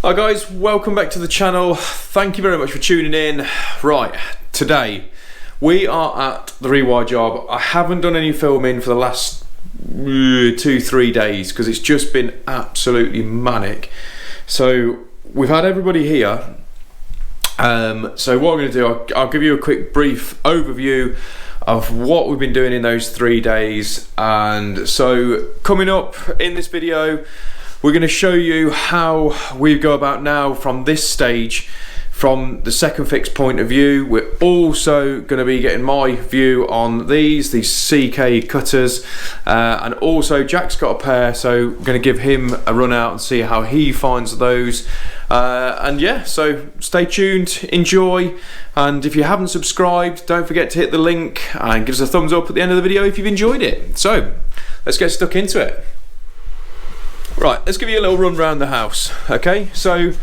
Hi guys, welcome back to the channel. Thank you very much for tuning in. Right, today we are at the rewire job. I haven't done any filming for the last 2-3 days because it's just been absolutely manic. So we've had everybody here. So what I'm going to do, I'll give you a quick brief overview of what we've been doing in those 3 days. And so coming up in this video, we're going to show you how we go about now from this stage, from the second fix point of view. We're also going to be getting my view on these CK cutters, and also Jack's got a pair, so we're going to give him a run out and see how he finds those. And yeah, so stay tuned, enjoy, and if you haven't subscribed, don't forget to hit the link and give us a thumbs up at the end of the video if you've enjoyed it. So let's get stuck into it. Right, let's give you a little run around the house. Okay, so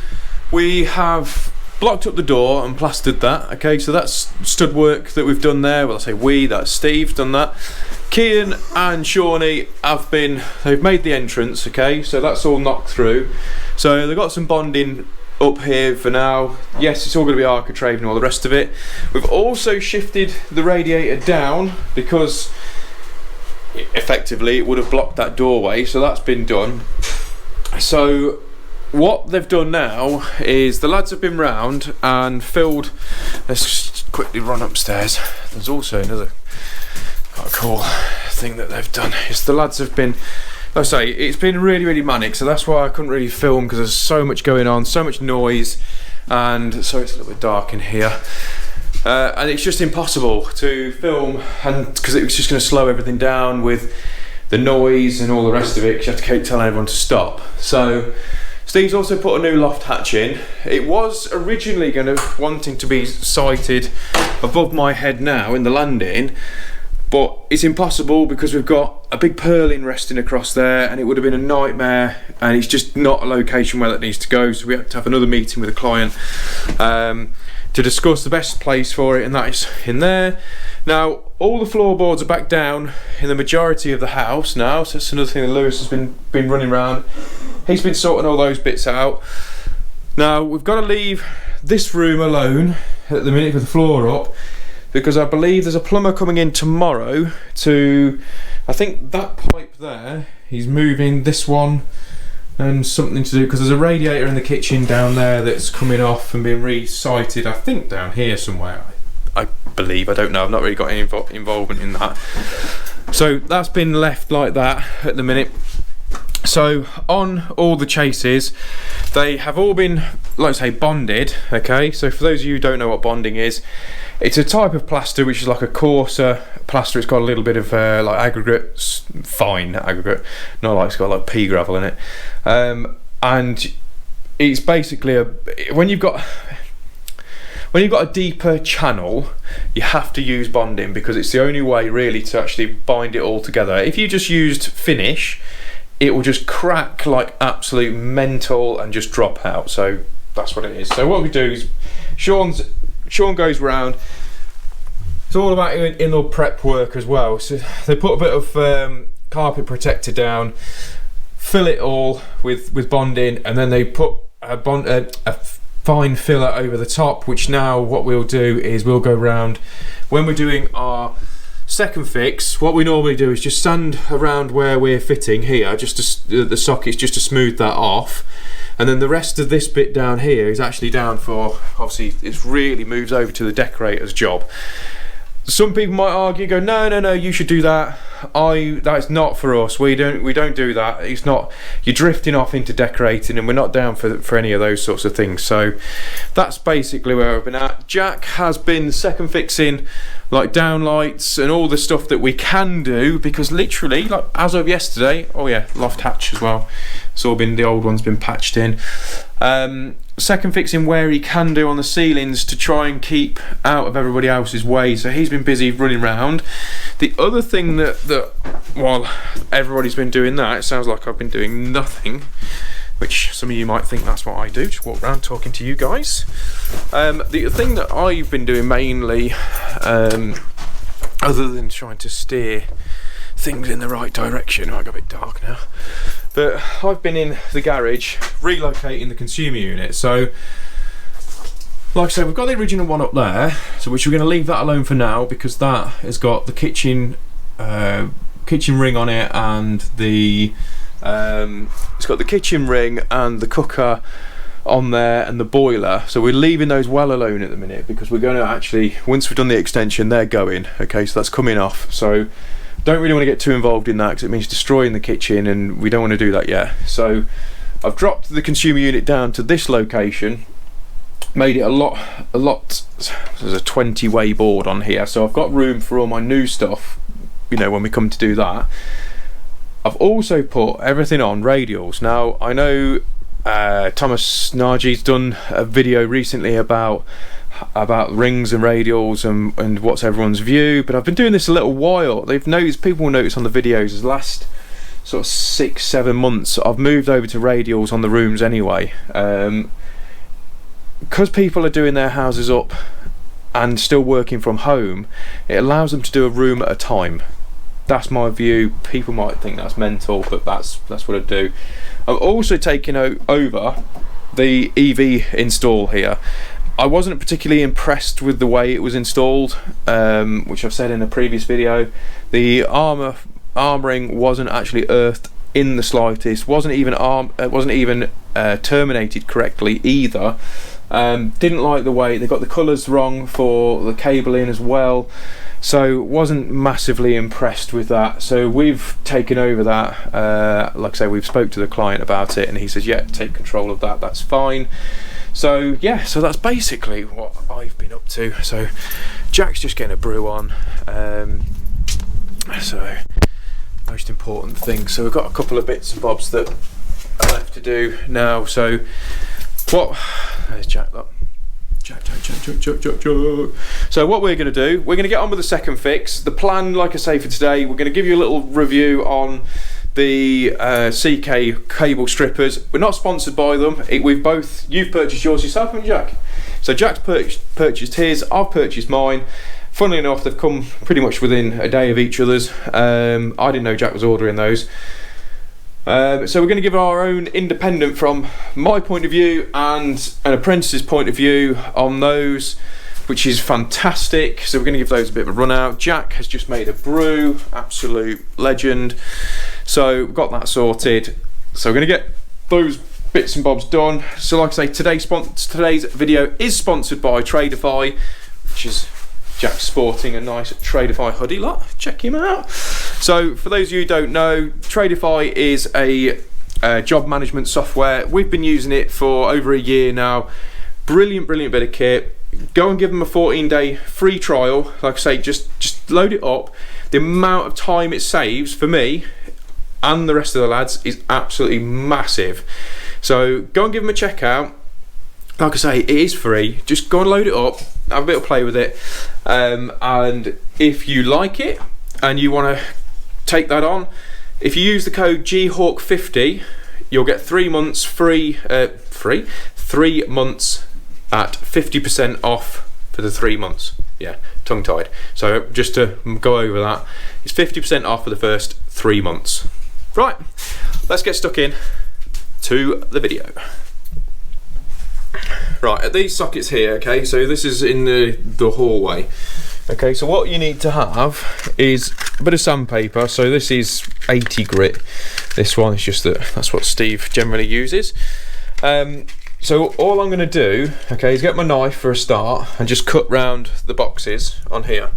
we have blocked up the door and plastered that. Okay, so that's stud work that we've done there. Well, I say we, that's Steve's done that. Kian and Shawnee they've made the entrance. Okay, so that's all knocked through. So they've got some bonding up here for now. Yes, it's all going to be architrave and all the rest of it. We've also shifted the radiator down because effectively it would have blocked that doorway, so that's been done. So what they've done now is the lads have been round and filled. Let's just quickly run upstairs. There's also another quite a cool thing that they've done is the lads have been, like I say, it's been really manic, so that's why I couldn't really film, because there's so much going on, so much noise, and so it's a little bit dark in here. And it's just impossible to film, and because it was just going to slow everything down with the noise and all the rest of it, because you have to keep telling everyone to stop. So Steve's also put a new loft hatch in. It was originally wanting to be sited above my head now in the landing, but it's impossible because we've got a big purlin resting across there, and it would have been a nightmare, and it's just not a location where that needs to go. So we have to have another meeting with a client to discuss the best place for it, and that is in there. Now all the floorboards are back down in the majority of the house now, so that's another thing that Lewis has been running around. He's been sorting all those bits out. Now we've got to leave this room alone at the minute with the floor up, because I believe there's a plumber coming in tomorrow to, I think that pipe there, he's moving this one and something to do, because there's a radiator in the kitchen down there that's coming off and being re-sited, I think down here somewhere, I believe. I don't know, I've not really got any involvement in that. So that's been left like that at the minute. So on all the chases, they have all been, like I say, bonded. Okay, so for those of you who don't know what bonding is, it's a type of plaster which is like a coarser plaster. It's got a little bit of like aggregate, fine aggregate, not like it's got like pea gravel in it, and it's basically when you've got a deeper channel, you have to use bonding, because it's the only way really to actually bind it all together. If you just used finish, it will just crack like absolute mental and just drop out. So that's what it is. So what we do is Sean goes round. It's all about in-law prep work as well. So they put a bit of carpet protector down, fill it all with bonding, and then they put a fine filler over the top, which now what we'll do is we'll go round when we're doing our second fix. What we normally do is just sand around where we're fitting here, just the sockets, just to smooth that off. And then the rest of this bit down here is actually down for, obviously it really moves over to the decorator's job. Some people might argue, go, no, you should do that. That's not for us. We don't do that. It's not. You're drifting off into decorating, and we're not down for any of those sorts of things. So that's basically where I've been at. Jack has been second fixing like downlights and all the stuff that we can do, because literally, like as of yesterday, oh yeah, loft hatch as well. It's all been, the old one's been patched in. Second fixing where he can do on the ceilings to try and keep out of everybody else's way. So he's been busy running around. The other thing that while everybody's been doing that, it sounds like I've been doing nothing, which some of you might think that's what I do, just walk around talking to you guys. The thing that I've been doing mainly, other than trying to steer things in the right direction, I got a bit dark now, But I've been in the garage relocating the consumer unit. So like I said, we've got the original one up there, so which we're going to leave that alone for now, because that has got the kitchen ring on it, and the it's got the kitchen ring and the cooker on there and the boiler. So we're leaving those well alone at the minute, because we're going to actually, once we've done the extension, they're going. Okay, so that's coming off. So don't really want to get too involved in that, because it means destroying the kitchen, and we don't want to do that yet. So I've dropped the consumer unit down to this location, made it a lot, there's a 20-way board on here, so I've got room for all my new stuff, you know, when we come to do that. I've also put everything on radials. Now I know Thomas Naji's done a video recently about rings and radials and what's everyone's view, but I've been doing this a little while. People will notice on the videos, as last sort of 6-7 months I've moved over to radials on the rooms anyway, because people are doing their houses up and still working from home. It allows them to do a room at a time. That's my view. People might think that's mental, but that's what I do. I'm also taking over the EV install here. I wasn't particularly impressed with the way it was installed, which I've said in a previous video. The armouring wasn't actually earthed in the slightest. Wasn't even terminated correctly either. Didn't like the way they got the colours wrong for the cabling as well, so wasn't massively impressed with that. So we've taken over that. Like I say, we've spoke to the client about it, and he says, yeah, take control of that, that's fine. So yeah, so that's basically what I've been up to. So Jack's just getting a brew on, so most important thing. So we've got a couple of bits and bobs that are left to do now. So there's Jack, look. Jack. So what we're going to do, we're going to get on with the second fix. The plan, like I say, for today, we're going to give you a little review on the CK cable strippers. We're not sponsored by them. You've purchased yours yourself, haven't you, Jack? So Jack's purchased his, I've purchased mine. Funnily enough, they've come pretty much within a day of each other's. I didn't know Jack was ordering those. So we're going to give our own independent, from my point of view and an apprentice's point of view on those, which is fantastic. So we're going to give those a bit of a run out. Jack has just made a brew, absolute legend. So we've got that sorted. So we're going to get those bits and bobs done. So like I say, today's video is sponsored by Tradeify, which is Jack's sporting a nice Tradeify hoodie lot. Check him out. So for those of you who don't know, Tradeify is a job management software. We've been using it for over a year now. Brilliant bit of kit. Go and give them a 14-day free trial. Like I say, just load it up. The amount of time it saves for me and the rest of the lads is absolutely massive. So go and give them a check out. Like I say, it is free. Just go and load it up, have a bit of play with it, and if you like it and you want to take that on, if you use the code GHAWK50, you'll get 3 months free. 3 months at 50% off for the 3 months. Yeah, tongue tied. So just to go over that, it's 50% off for the first 3 months. Right, let's get stuck in to the video. Right, at these sockets here, okay, so this is in the hallway. Okay, so what you need to have is a bit of sandpaper. So this is 80 grit. This one is just that's what Steve generally uses. So all I'm going to do, okay, is get my knife for a start and just cut round the boxes on here.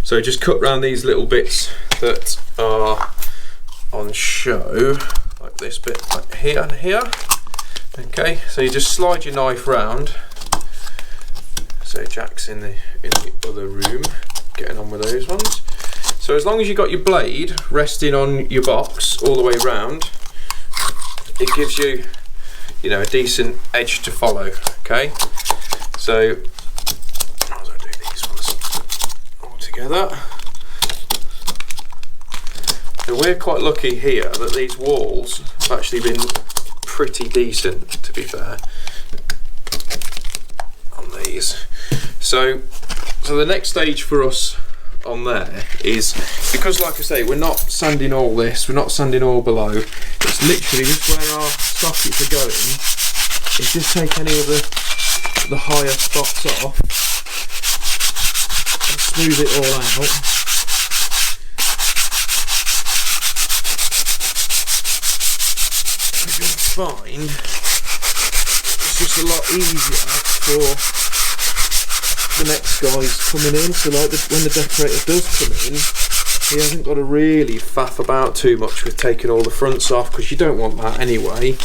So just cut round these little bits that are on show, like this bit like here and here. Okay, so you just slide your knife round. So Jack's in the other room getting on with those ones. So as long as you got your blade resting on your box all the way round, it gives you, a decent edge to follow. Okay, so I'll do these ones all together. So we're quite lucky here that these walls have actually been pretty decent, to be fair, on these. So the next stage for us on there is because, like I say, we're not sanding all this, we're not sanding all below. It's literally just where our sockets are going. Is just take any of the higher spots off and smooth it all out. You'll find it's just a lot easier for the next guy's coming in. So like when the decorator does come in, he hasn't got to really faff about too much with taking all the fronts off, because you don't want that anyway.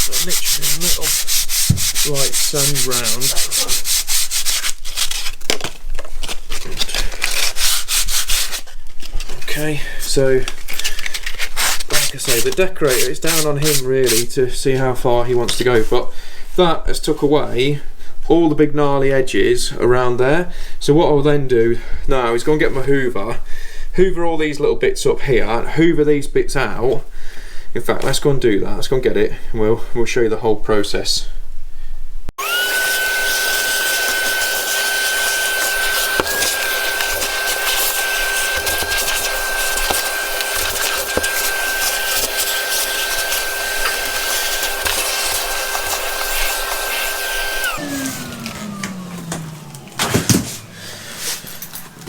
So literally a little light sand round. Okay, so like I say, the decorator, it's down on him really to see how far he wants to go, but that has took away all the big gnarly edges around there. So what I'll then do now is go and get my hoover all these little bits up here, and hoover these bits out. In fact, let's go and do that. Let's go and get it, and we'll show you the whole process.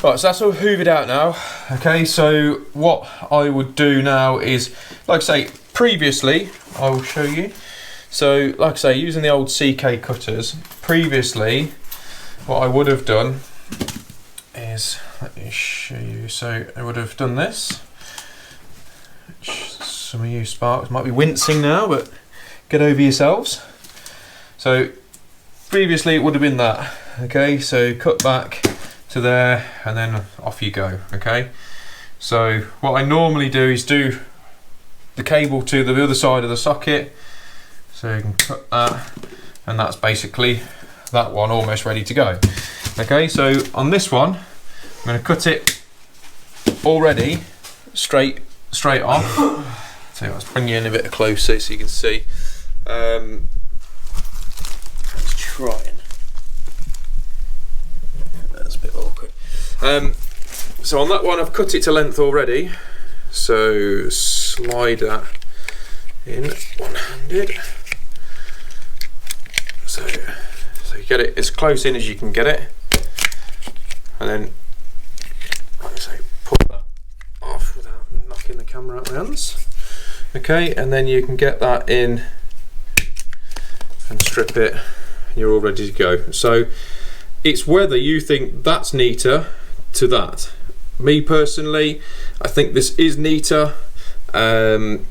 Right, so that's all hoovered out now. Okay, so what I would do now is, like I say, previously, I will show you. So, like I say, using the old CK cutters, previously, what I would have done is, let me show you. So, I would have done this, which some of you sparks might be wincing now, but get over yourselves. So, previously it would have been that. Okay, so cut back to there and then off you go. Okay, so what I normally do is do the cable to the other side of the socket, so you can cut that, and that's basically that one almost ready to go. Okay, so on this one I'm going to cut it already straight off. So let's bring you in a bit closer so you can see. Let's try and that's a bit awkward. So on that one I've cut it to length already, so slide that in one-handed. So you get it as close in as you can get it, and then like I say, pull that off without knocking the camera out of my hands. Okay, and then you can get that in and strip it, and you're all ready to go. So it's whether you think that's neater to that. Me personally, I think this is neater, and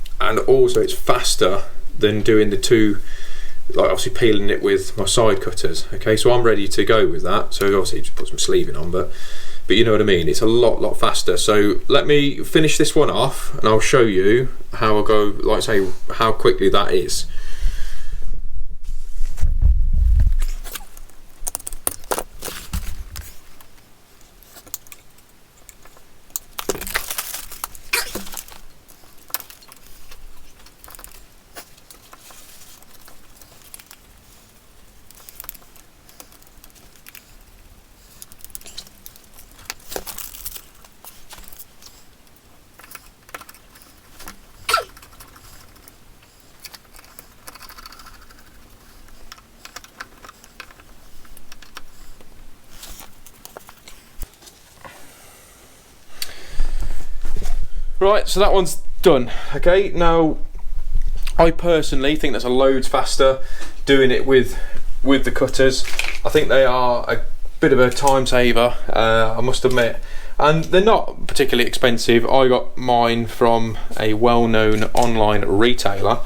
also it's faster than doing the two, like obviously peeling it with my side cutters. Okay, so I'm ready to go with that. So obviously just put some sleeving on, but you know what I mean, it's a lot faster. So let me finish this one off and I'll show you how I go, like I say, how quickly that is. Right, so that one's done. Okay, now I personally think that's a loads faster doing it with the cutters. I think they are a bit of a time saver, I must admit, and they're not particularly expensive. I got mine from a well-known online retailer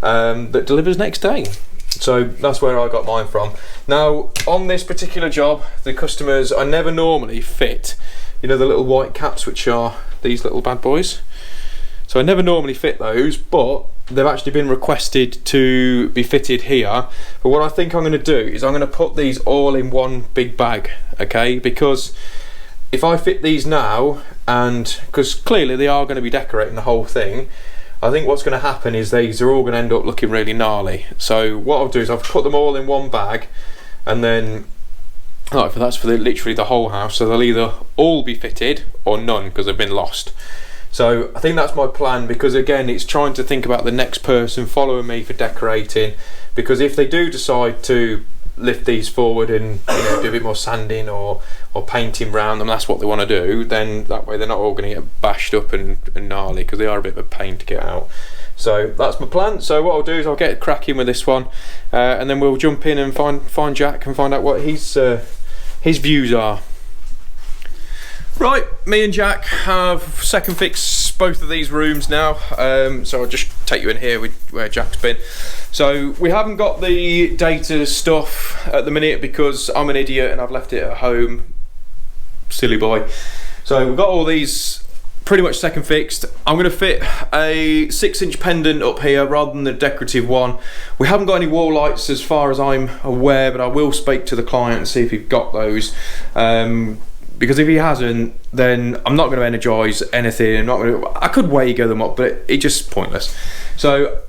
that delivers next day. So that's where I got mine from. Now on this particular job, the customers, I never normally fit, you know, the little white caps, which are these little bad boys. So I never normally fit those, but they've actually been requested to be fitted here. But what I think I'm going to do is I'm going to put these all in one big bag, okay? Because if I fit these now, and because clearly they are going to be decorating the whole thing, I think what's going to happen is these are all going to end up looking really gnarly. So what I'll do is I'll put them all in one bag, and then Like that's for literally the whole house, so they'll either all be fitted or none because they've been lost. So I think that's my plan, because again it's trying to think about the next person following me for decorating, because if they do decide to lift these forward and do a bit more sanding or painting round them, that's what they want to do, then that way they're not all going to get bashed up and gnarly, because they are a bit of a pain to get out. So that's my plan. So what I'll do is I'll get cracking with this one, and then we'll jump in and find Jack and find out what his views are. Right, me and Jack have second fixed both of these rooms now, so I'll just take you in here with where Jack's been. So we haven't got the data stuff at the minute because I'm an idiot and I've left it at home. Silly boy. So we've got all these pretty much second fixed. I'm going to fit a 6-inch pendant up here rather than the decorative one. We haven't got any wall lights as far as I'm aware, but I will speak to the client and see if he's got those. Because if he hasn't, then I'm not going to energise anything. I could Wago them up, but it's just pointless. So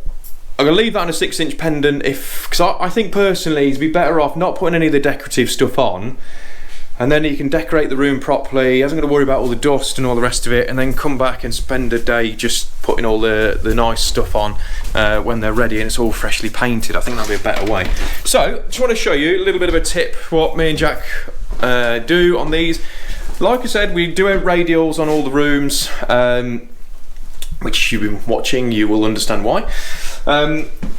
I'm going to leave that on a 6-inch pendant, because I think personally he'd be better off not putting any of the decorative stuff on, and then he can decorate the room properly. He hasn't got to worry about all the dust and all the rest of it, and then come back and spend a day just putting all the nice stuff on when they're ready and it's all freshly painted. I think that'd be a better way. So just want to show you a little bit of a tip what me and Jack do on these. Like I said, we do have radials on all the rooms, which you've been watching, you will understand why.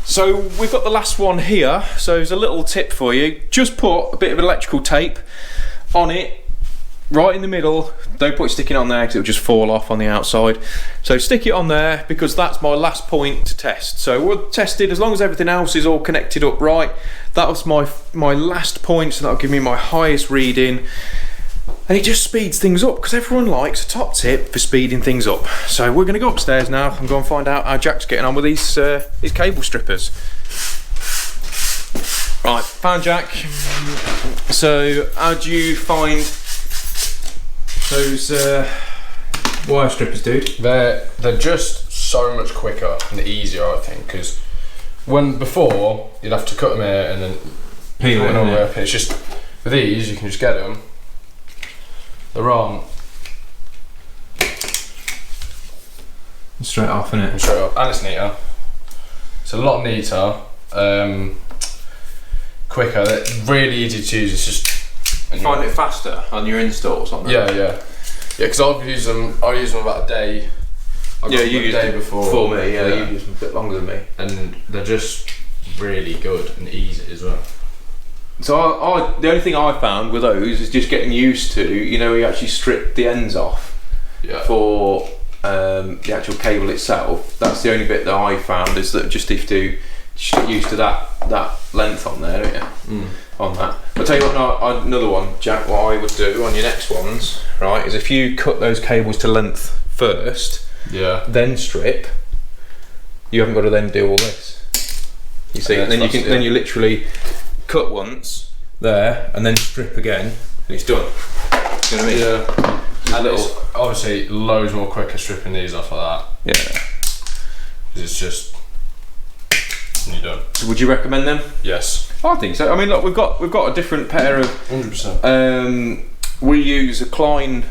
So we've got the last one here, so there's a little tip for you. Just put a bit of electrical tape on it, right in the middle. Don't put it sticking on there because it'll just fall off on the outside. So stick it on there, because that's my last point to test. So we'll test it as long as everything else is all connected up right. That was my last point, so that'll give me my highest reading. And it just speeds things up, because everyone likes a top tip for speeding things up. So we're going to go upstairs now and go and find out how Jack's getting on with these cable strippers. Right, found Jack. So how do you find those wire strippers, dude? They're just so much quicker and easier, I think, because before you'd have to cut them here and then peel it up. It's just with these you can just get them. They're on straight off, innit? Straight up, and it's neater. It's a lot neater, quicker. They're really easy to use. It's just you find it faster on your installs on that. Yeah. Because I use them about a day. You used a day them before me. Yeah, you used them a bit longer than me, and they're just really good and easy as well. So the only thing I found with those is just getting used to, you actually strip the ends off for the actual cable itself. That's the only bit that I found, is that just have to get used to that length on there, don't you? On that. I'll tell you what, another one, Jack, what I would do on your next ones, right, is if you cut those cables to length first, then strip, you haven't got to then do all this. You see, and then you literally cut once there and then strip again and it's done. You know what I mean? Yeah. It's obviously loads more quicker stripping these off like that. Yeah. It's just you're done. So would you recommend them? Yes. I think so. I mean, look, we've got a different pair of 100%. We use a Klein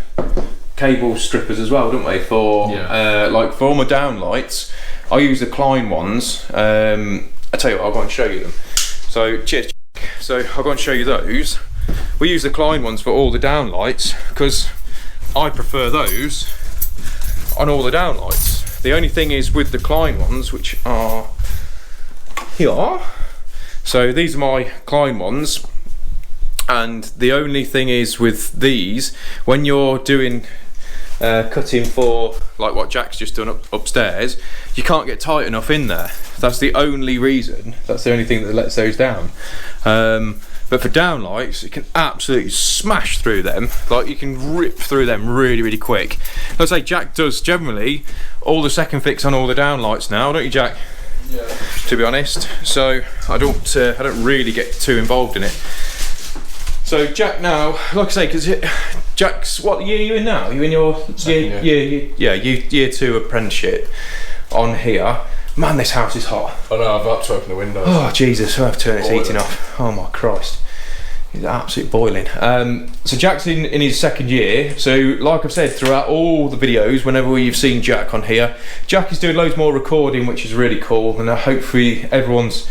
cable strippers as well, don't we? For like for all my downlights, I use the Klein ones. I tell you what, I'll go and show you them. So cheers. So I'll go and show you those. We use the Klein ones for all the downlights because I prefer those on all the downlights. The only thing is with the Klein ones, which are here. So these are my Klein ones, and the only thing is with these, when you're doing cutting for like what Jack's just done upstairs, you can't get tight enough in there. That's the only reason. That's the only thing that lets those down. But for downlights, you can absolutely smash through them. Like you can rip through them really, really quick. Let's say Jack does generally all the second fix on all the downlights now, don't you, Jack? Yeah. To be honest, so I don't really get too involved in it. So Jack now, like I say, because Jack's, what year are you in now? Are you in your year 2 apprenticeship on here? Man, this house is hot. Oh no, I've got to open the windows. Oh Jesus, I have to turn this heating off. Oh my Christ. He's absolutely boiling. So Jack's in his second year. So like I've said throughout all the videos, whenever you've seen Jack on here, Jack is doing loads more recording, which is really cool. And hopefully everyone's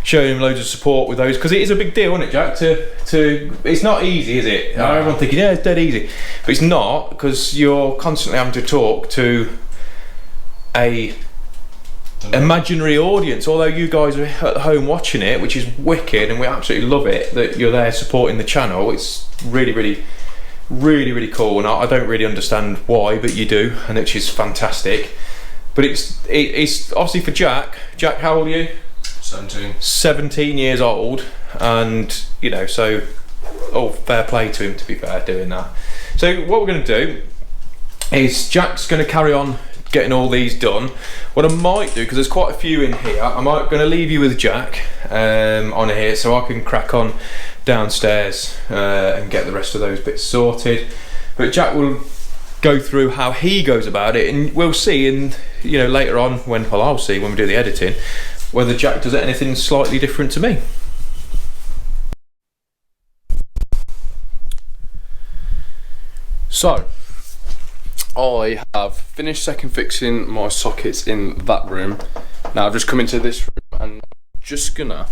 showing him loads of support with those, because it is a big deal, isn't it, Jack? It's not easy, is it? No. Everyone thinking, yeah, it's dead easy, but it's not, because you're constantly having to talk to a imaginary audience. Although you guys are at home watching it, which is wicked, and we absolutely love it that you're there supporting the channel. It's really cool, and I don't really understand why, but you do, and which is fantastic. But it's obviously for Jack. Jack, how old are you? 17 years old, and you know, so fair play to him, to be fair, doing that. So what we're going to do is Jack's going to carry on getting all these done. What I might do, because there's quite a few in here, I'm going to leave you with Jack on here, so I can crack on downstairs and get the rest of those bits sorted. But Jack will go through how he goes about it, and we'll see, and you know, later on I'll see when we do the editing, whether Jack does anything slightly different to me. So, I have finished second fixing my sockets in that room. Now I've just come into this room, and I'm just gonna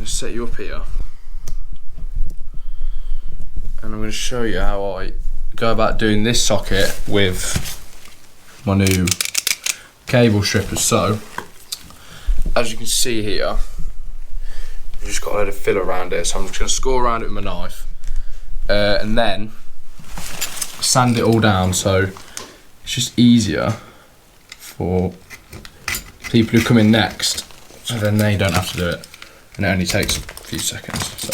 set you up here, and I'm gonna show you how I go about doing this socket with my new cable strippers. So, as you can see here, I've just got a load of filler around it, so I'm just going to score around it with my knife and then sand it all down, so it's just easier for people who come in next, so then they don't have to do it, and it only takes a few seconds. So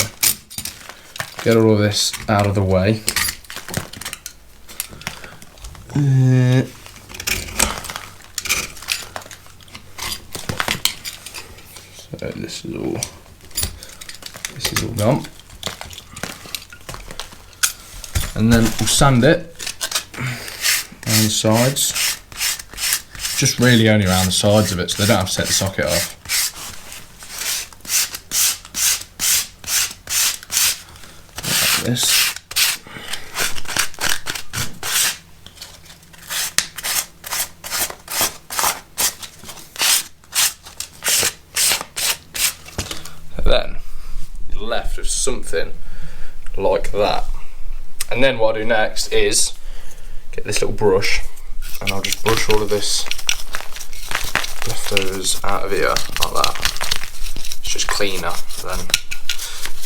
get all of this out of the way. So this is all gone, and then we'll sand it around the sides, just really only around the sides of it, so they don't have to take the socket off. Like this. Then you're left with something like that, and then what I do next is get this little brush, and I'll just brush all of this leftovers out of here like that. It's just cleaner, so then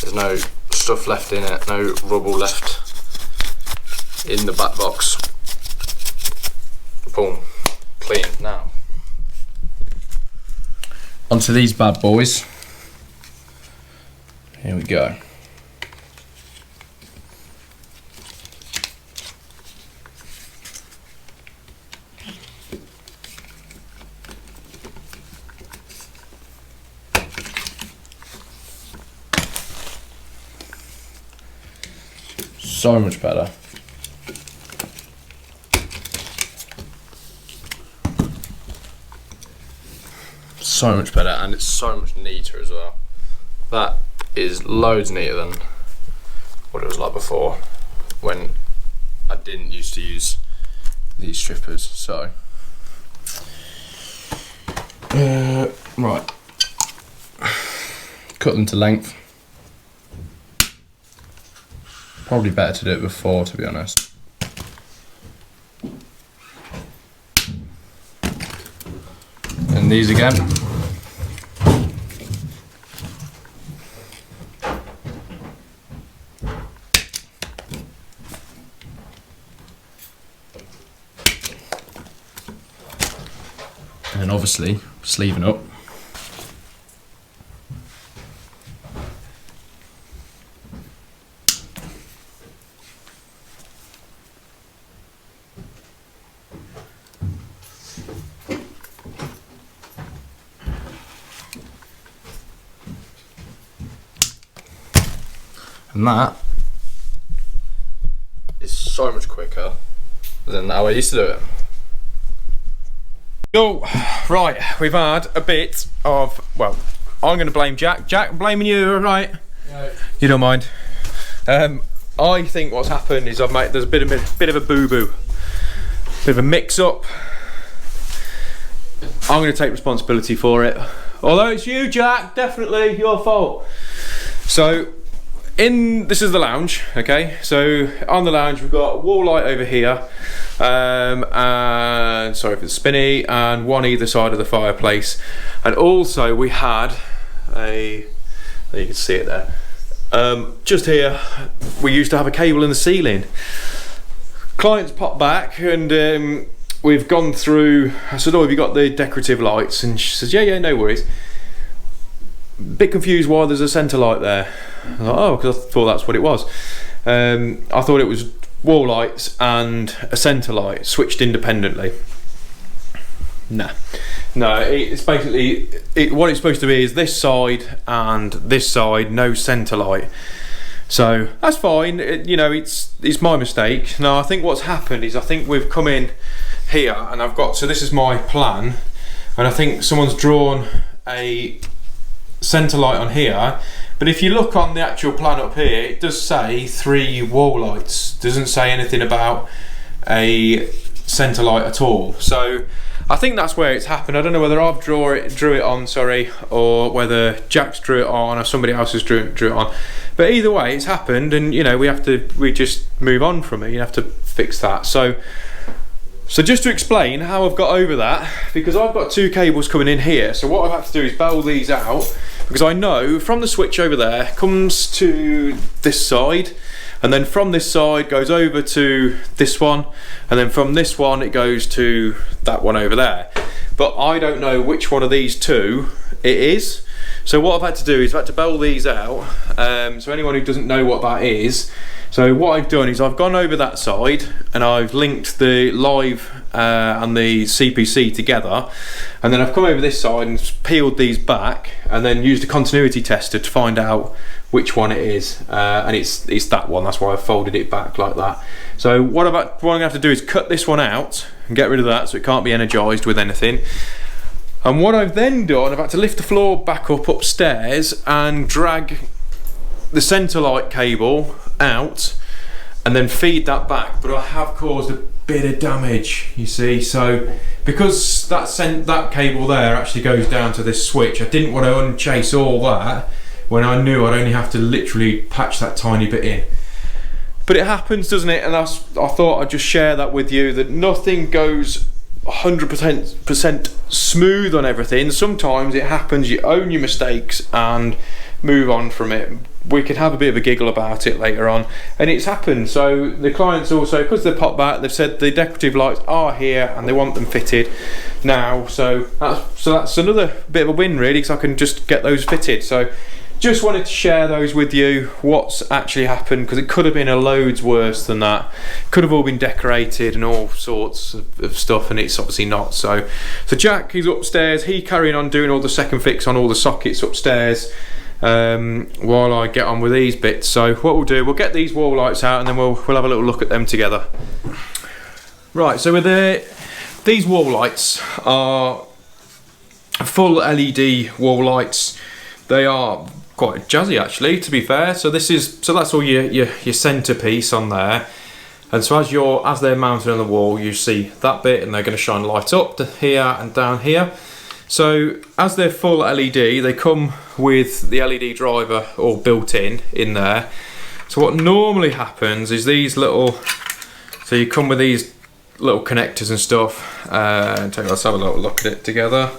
there's no stuff left in it, no rubble left in the back box. Boom, clean. Now onto these bad boys. Here we go. So much better. So much better, and it's so much neater as well. That is loads neater than what it was like before, when I didn't used to use these strippers. So right, cut them to length. Probably better to do it before, to be honest. And these again. And then obviously sleeving up. And that is so much quicker than how I used to do it. Oh, right, we've had a bit of, well, I'm going to blame Jack. Jack, I'm blaming you, right? No. You don't mind? I think what's happened is there's a bit of a boo-boo, bit of a mix-up. I'm going to take responsibility for it. Although it's you, Jack, definitely your fault. So, this is the lounge, okay? So, on the lounge we've got a wall light over here, and sorry if it's spinny, and one either side of the fireplace. And also we had you can see it there. Just here, we used to have a cable in the ceiling. Clients popped back and we've gone through. I said, oh, have you got the decorative lights? And she says, yeah, no worries. Bit confused why there's a centre light there. I was like, oh, because I thought that's what it was. I thought it was wall lights and a centre light switched independently. No, it's basically what it's supposed to be is this side and this side, no centre light. So that's fine. It's my mistake. No, I think what's happened is I think we've come in here and so this is my plan, and I think someone's drawn a centre light on here. But if you look on the actual plan up here, it does say 3 wall lights. Doesn't say anything about a centre light at all. So I think that's where it's happened. I don't know whether I've drew it on, or whether Jack's drew it on, or somebody else has drew it on. But either way, it's happened, and we just move on from it. You have to fix that. So just to explain how I've got over that, because I've got 2 cables coming in here. So what I've had to do is bell these out, because I know from the switch over there comes to this side, and then from this side goes over to this one, and then from this one it goes to that one over there. But I don't know which one of these 2 it is. So what I've had to do is I've had to bell these out. So anyone who doesn't know what that is, so what I've done is I've gone over that side and I've linked the live and the CPC together, and then I've come over this side and peeled these back, and then used a continuity tester to find out which one it is, and it's that one. That's why I've folded it back like that. So what I'm going to have to do is cut this one out and get rid of that, so it can't be energised with anything. And what I've then done, I've had to lift the floor back up upstairs and drag the centre light cable out and then feed that back. But I have caused a bit of damage, you see. So because that cable there actually goes down to this switch, I didn't want to unchase all that when I knew I'd only have to literally patch that tiny bit in. But it happens, doesn't it? And I thought I'd just share that with you, that nothing goes 100% smooth on everything. Sometimes it happens, you own your mistakes and move on from it. We could have a bit of a giggle about it later on, and it's happened. So the clients also, because they popped back, they've said the decorative lights are here and they want them fitted now. So that's another bit of a win really, because I can just get those fitted. So just wanted to share those with you, what's actually happened, because it could have been a loads worse than that. Could have all been decorated and all sorts of stuff, and it's obviously not. So Jack, he's upstairs, he carrying on doing all the second fix on all the sockets upstairs, while I get on with these bits. So what we'll do, we'll get these wall lights out and then we'll have a little look at them together. Right, so with these wall lights are full LED wall lights. They are quite jazzy actually, to be fair. So that's all your centerpiece on there, and so as they're mounted on the wall, you see that bit, and they're going to shine light up to here and down here. So as they're full LED, they come with the LED driver all built in there. So what normally happens is so you come with these little connectors and stuff. Let's have a little look at it together.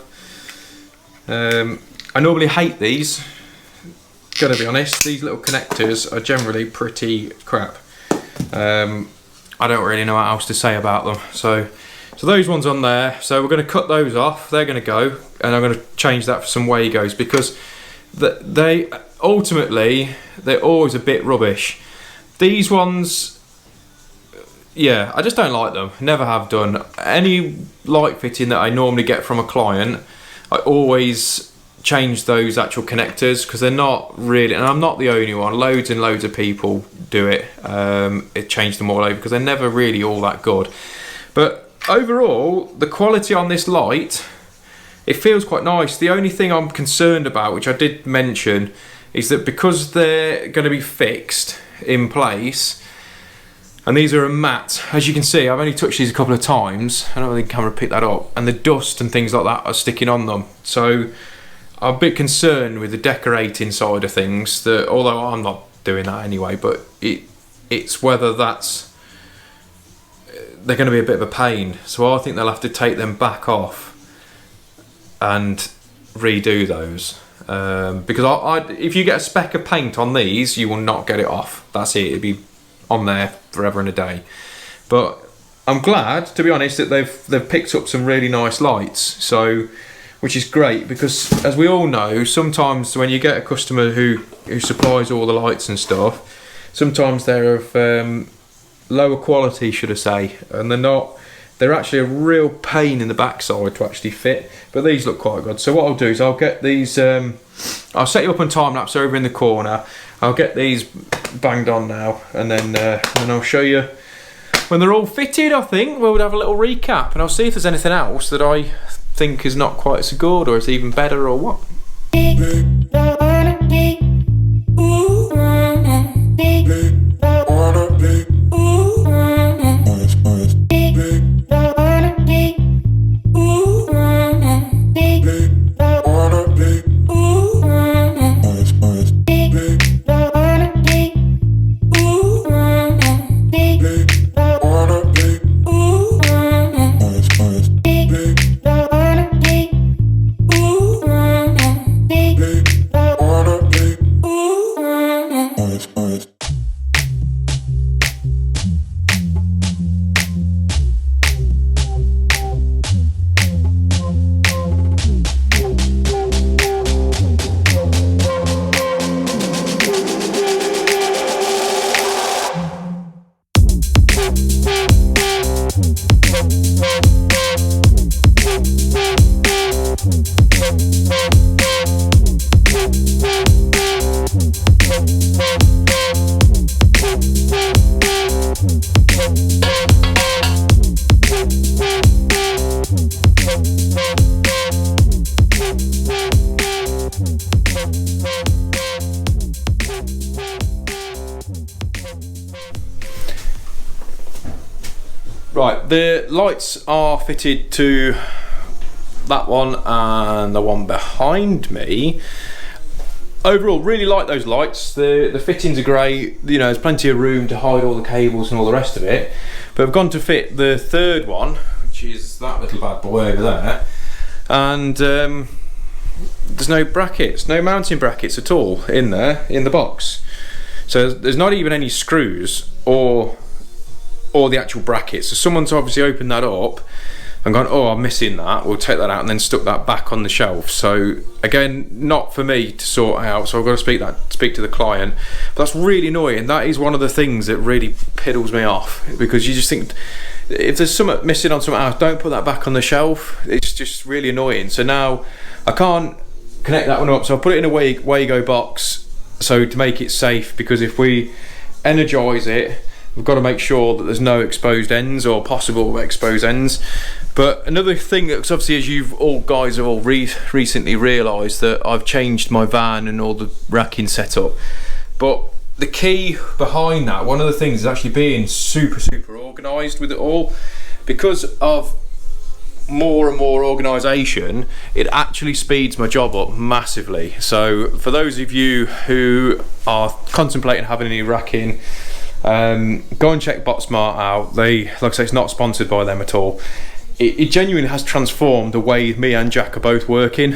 I normally hate these, gotta be honest. These little connectors are generally pretty crap. I don't really know what else to say about them. So those ones on there, so we're going to cut those off. They're going to go, and I'm going to change that for some Wagos, because they're always a bit rubbish. These ones, yeah, I just don't like them. Never have done. Any light fitting that I normally get from a client, I always change those actual connectors, because they're not really, and I'm not the only one, loads and loads of people do it. It changed them all over, because they're never really all that good. But overall, the quality on this light, it feels quite nice. The only thing I'm concerned about, which I did mention, is that because they're going to be fixed in place. And these are a matte. As you can see, I've only touched these a couple of times. I don't think the camera picked that up. And the dust and things like that are sticking on them. So I'm a bit concerned with the decorating side of things, that although I'm not doing that anyway, but it's whether they're going to be a bit of a pain. So I think they'll have to take them back off and redo those. Because if you get a speck of paint on these, you will not get it off. That's it. It'll be on there forever and a day. But I'm glad, to be honest, that they've picked up some really nice lights. So, which is great, because as we all know, sometimes when you get a customer who supplies all the lights and stuff, sometimes they're of lower quality, should I say, and they're actually a real pain in the backside to actually fit. But these look quite good. So what I'll do is I'll get these, I'll set you up on time lapse over in the corner. I'll get these banged on now, and then I'll show you when they're all fitted. I think we'll have a little recap, and I'll see if there's anything else that I think is not quite so good, or is even better, or what. Right, the lights are fitted to that one and the one behind me. Overall, really like those lights. The fittings are great. You know, there's plenty of room to hide all the cables and all the rest of it. But I've gone to fit the third one, which is that little bad boy over there. And there's no brackets, no mounting brackets at all in there, in the box. So there's not even any screws or the actual brackets. So someone's obviously opened that up and gone, oh, I'm missing that, we'll take that out, and then stuck that back on the shelf. So again, not for me to sort out, so I've got to speak to the client. But that's really annoying. That is one of the things that really piddles me off, because you just think, if there's something missing on something else, don't put that back on the shelf. It's just really annoying. So now I can't connect that one up, so I'll put it in a Wago box, so to make it safe, because if we energise it, we've got to make sure that there's no exposed ends or possible exposed ends. But another thing that's obviously, as you've all guys have all recently realised, that I've changed my van and all the racking setup. But the key behind that, one of the things, is actually being super organised with it all. Because of more and more organisation, it actually speeds my job up massively. So for those of you who are contemplating having any racking, go and check BotSmart out. They, like I say, it's not sponsored by them at all. It genuinely has transformed the way me and Jack are both working.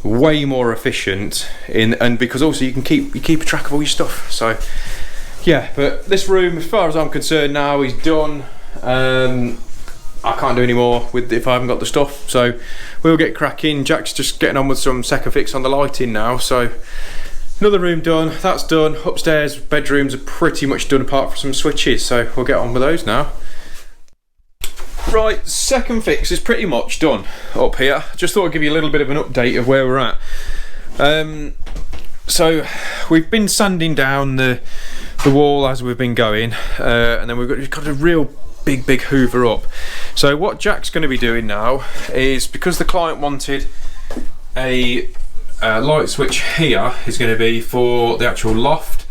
Way more efficient, and because also you keep a track of all your stuff. So yeah, but this room, as far as I'm concerned now, is done. I can't do any more with if I haven't got the stuff. So we'll get cracking. Jack's just getting on with some second fix on the lighting now. So another room done, that's done. Upstairs bedrooms are pretty much done apart from some switches, so we'll get on with those now. Right, second fix is pretty much done up here. Just thought I'd give you a little bit of an update of where we're at. So we've been sanding down the wall as we've been going, and then we've got a real big hoover up. So what Jack's going to be doing now is, because the client wanted a light switch here, is going to be for the actual loft.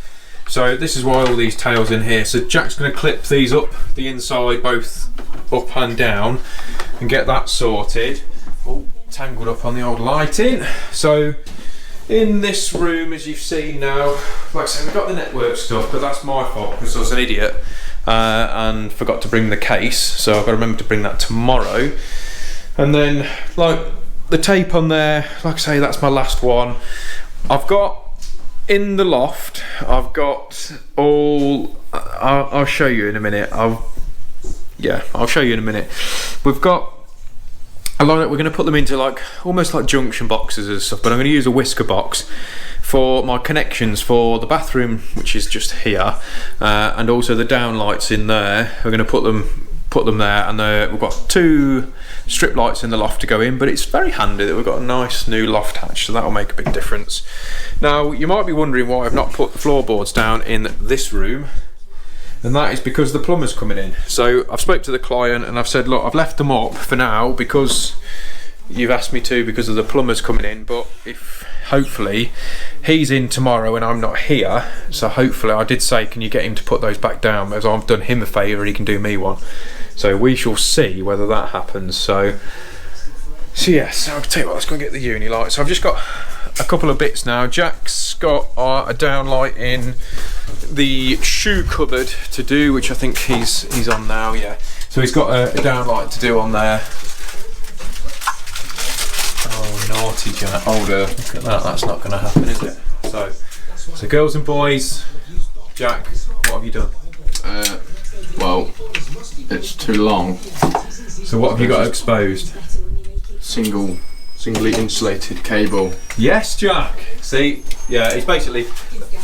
So this is why all these tails in here. So Jack's going to clip these up the inside, both up and down, and get that sorted. Oh, tangled up on the old lighting. So in this room, as you've seen now, like I said, we've got the network stuff, but that's my fault because I was an idiot and forgot to bring the case. So I've got to remember to bring that tomorrow. And then, like, the tape on there, like I say, that's my last one. I've got in the loft, I've got all, I'll show you in a minute. I'll show you in a minute. We've got a lot of, we're going to put them into like almost like junction boxes and stuff, but I'm going to use a whisker box for my connections for the bathroom, which is just here, and also the down lights in there. We're going to put them there, and we've got 2 strip lights in the loft to go in, but it's very handy that we've got a nice new loft hatch, so that'll make a big difference. Now you might be wondering why I've not put the floorboards down in this room, and that is because the plumber's coming in. So I've spoke to the client and I've said, look, I've left them up for now because you've asked me to, because of the plumber's coming in, but if hopefully he's in tomorrow and I'm not here, so hopefully, I did say, can you get him to put those back down, as I've done him a favour, he can do me one. So we shall see whether that happens. So yes, I'll tell you what, let's go and get the uni light. So I've just got a couple of bits now. Jack's got a downlight in the shoe cupboard to do, which I think he's on now, yeah. So he's got a downlight to do on there. Oh, naughty Jack. Older. Look at that, that's not going to happen, is it? So girls and boys, Jack, what have you done? Well, it's too long. So what have you got exposed? Singly insulated cable. Yes, Jack. See, yeah, it's basically,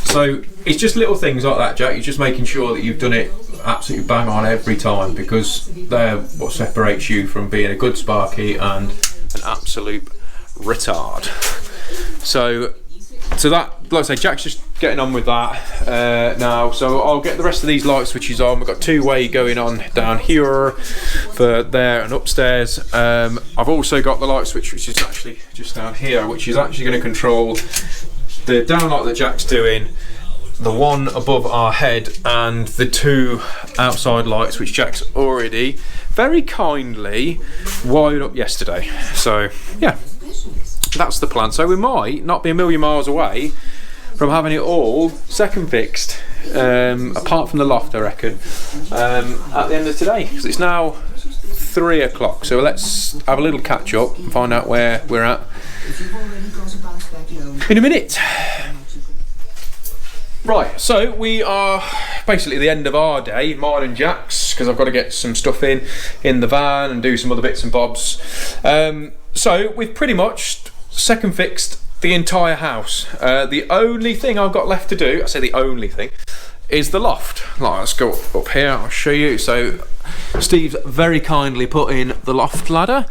so it's just little things like that, Jack. You're just making sure that you've done it absolutely bang on every time, because they're what separates you from being a good Sparky and an absolute retard. So that, like I say, Jack's just getting on with that now. So I'll get the rest of these light switches on. We've got 2-way going on down here for there and upstairs. I've also got the light switch which is actually just down here, which is actually going to control the downlight that Jack's doing, the one above our head, and the 2 outside lights which Jack's already very kindly wired up yesterday. So yeah, that's the plan. So we might not be a million miles away from having it all second fixed, apart from the loft, I reckon, at the end of today, because it's now 3 o'clock. So let's have a little catch up and find out where we're at in a minute. Right, so we are basically at the end of our day, mine and Jack's, because I've got to get some stuff in the van and do some other bits and bobs. So we've pretty much second fixed the entire house. The only thing I've got left to do, I say the only thing, is the loft. Right, let's go up here, I'll show you. So Steve's very kindly put in the loft ladder.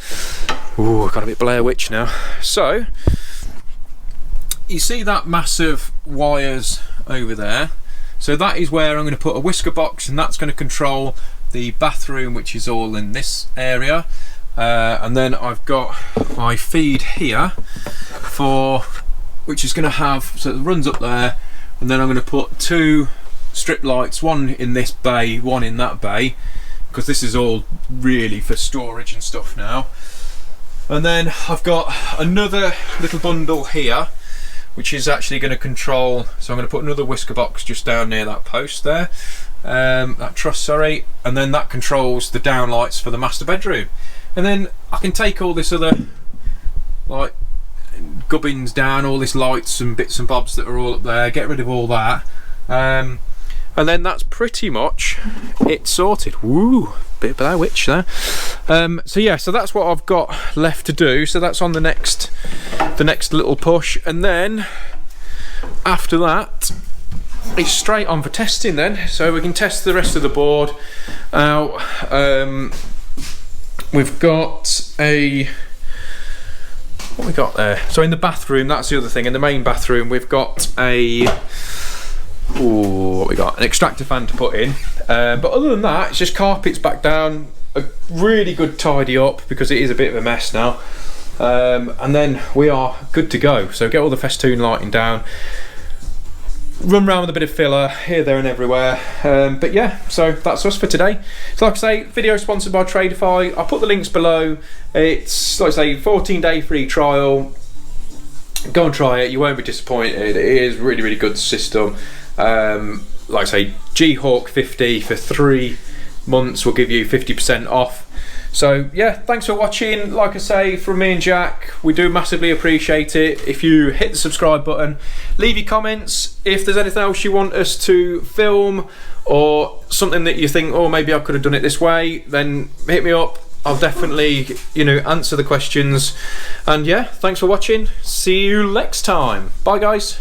Ooh, got a bit Blair Witch now. So you see that massive wires over there? So that is where I'm going to put a whisker box, and that's going to control the bathroom, which is all in this area. And then I've got my feed here for, which is going to have, so it runs up there, and then I'm going to put 2 strip lights, one in this bay, one in that bay, because this is all really for storage and stuff now. And then I've got another little bundle here, which is actually going to control, so I'm going to put another whisker box just down near that post there, that truss, sorry, and then that controls the downlights for the master bedroom. And then I can take all this other, like, gubbins down, all this lights and bits and bobs that are all up there, get rid of all that, and then that's pretty much it sorted. Woo, bit of Blair Witch there. So yeah, so that's what I've got left to do. So that's on the next little push, and then after that it's straight on for testing then. So we can test the rest of the board out. We've got what we got there. So in the bathroom, that's the other thing. In the main bathroom, we've got what we got? An extractor fan to put in. But other than that, it's just carpets back down. A really good tidy up, because it is a bit of a mess now. And then we are good to go. So get all the festoon lighting down. run around with a bit of filler here, there and everywhere. But yeah, so that's us for today. So like I say, video sponsored by Tradeify. I'll put the links below. It's, like I say, 14-day free trial. Go and try it, you won't be disappointed. It is really, really good system. Like I say, G-Hawk 50 for 3 months will give you 50% off. So yeah, thanks for watching. Like I say, from me and Jack, we do massively appreciate it. If you hit the subscribe button, leave your comments. If there's anything else you want us to film, or something that you think, oh, maybe I could have done it this way, then hit me up. I'll definitely, you know, answer the questions. And yeah, thanks for watching. See you next time. Bye guys.